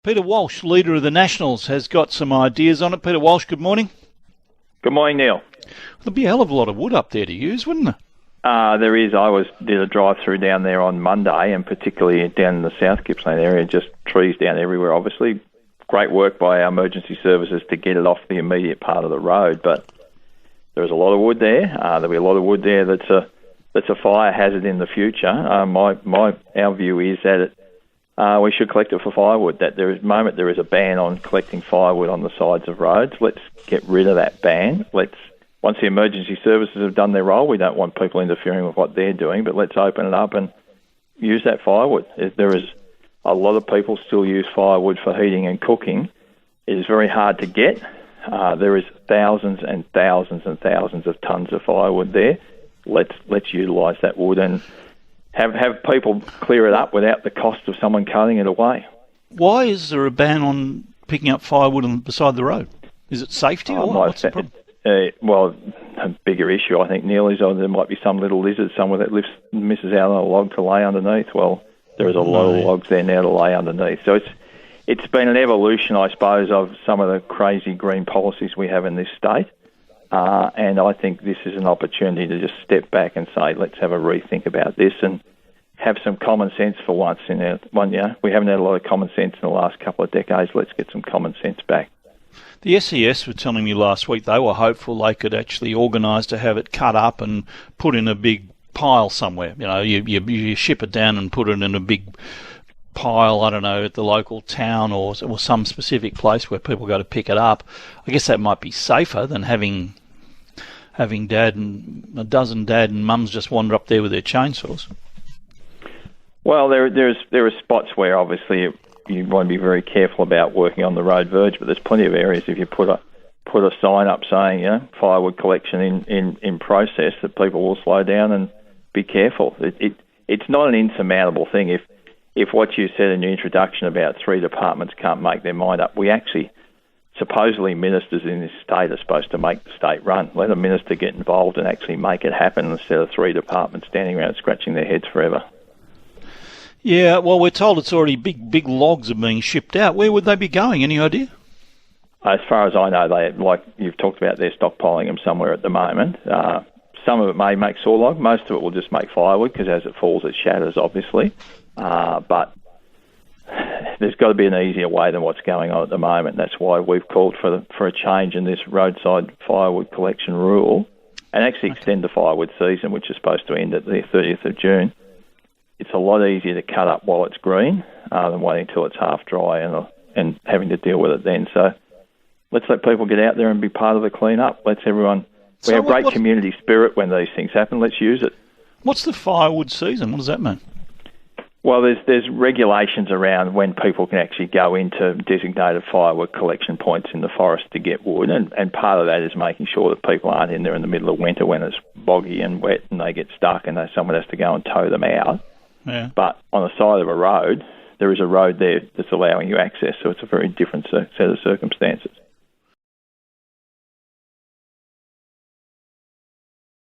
Peter Walsh, leader of the Nationals, has got some ideas on it. Peter Walsh, good morning. Good morning, Neil. There'll be a hell of a lot of wood up there to use, wouldn't there? There is. I did a drive-through down there on Monday, and particularly down in the South Gippsland area, just trees down everywhere, obviously. Great work by our emergency services to get it off the immediate part of the road, but there's a lot of wood there. There'll be a lot of wood there that's a fire hazard in the future. Our view is that we should collect it for firewood. That there is a ban on collecting firewood on the sides of roads. Let's get rid of that ban. Once the emergency services have done their role, we don't want people interfering with what they're doing, but let's open it up and use that firewood. There is a lot of people still use firewood for heating and cooking. It is very hard to get. There is thousands and thousands and thousands of tons of firewood there. Let's utilise that wood and have people clear it up without the cost of someone cutting it away. Why is there a ban on picking up firewood beside the road? Is it safety or what's the problem? Well, a bigger issue, I think, Neil, is there might be some little lizard somewhere that misses out on a log to lay underneath. Well, there is a lot of logs there now to lay underneath. So it's been an evolution, I suppose, of some of the crazy green policies we have in this state. And I think this is an opportunity to just step back and say, let's have a rethink about this and have some common sense for once. We haven't had a lot of common sense in the last couple of decades. Let's get some common sense back. The SES were telling me last week they were hopeful they could actually organise to have it cut up and put in a big pile somewhere. You ship it down and put it in a big pile, I don't know, at the local town or some specific place where people go to pick it up. I guess that might be safer than having dad and mums just wander up there with their chainsaws. Well, there are spots where obviously you want to be very careful about working on the road verge, but there's plenty of areas if you put a sign up saying, firewood collection in process, that people will slow down and be careful. It's not an insurmountable thing. If what you said in your introduction about 3 departments can't make their mind up, we actually, supposedly ministers in this state are supposed to make the state run. Let a minister get involved and actually make it happen instead of 3 departments standing around scratching their heads forever. Yeah, well, we're told it's already big logs are being shipped out. Where would they be going? Any idea? As far as I know, like you've talked about, they're stockpiling them somewhere at the moment. Some of it may make saw log. Most of it will just make firewood because as it falls, it shatters, obviously. But there's got to be an easier way than what's going on at the moment. That's why we've called for a change in this roadside firewood collection rule and actually extend the firewood season, which is supposed to end at the 30th of June. It's a lot easier to cut up while it's green than waiting until it's half dry and having to deal with it then. So let's let people get out there and be part of the clean-up. We have great community spirit when these things happen. Let's use it. What's the firewood season? What does that mean? Well, there's regulations around when people can actually go into designated firewood collection points in the forest to get wood, and part of that is making sure that people aren't in there in the middle of winter when it's boggy and wet and they get stuck and someone has to go and tow them out. Yeah. But on the side of a road, there is a road there that's allowing you access, so it's a very different set of circumstances.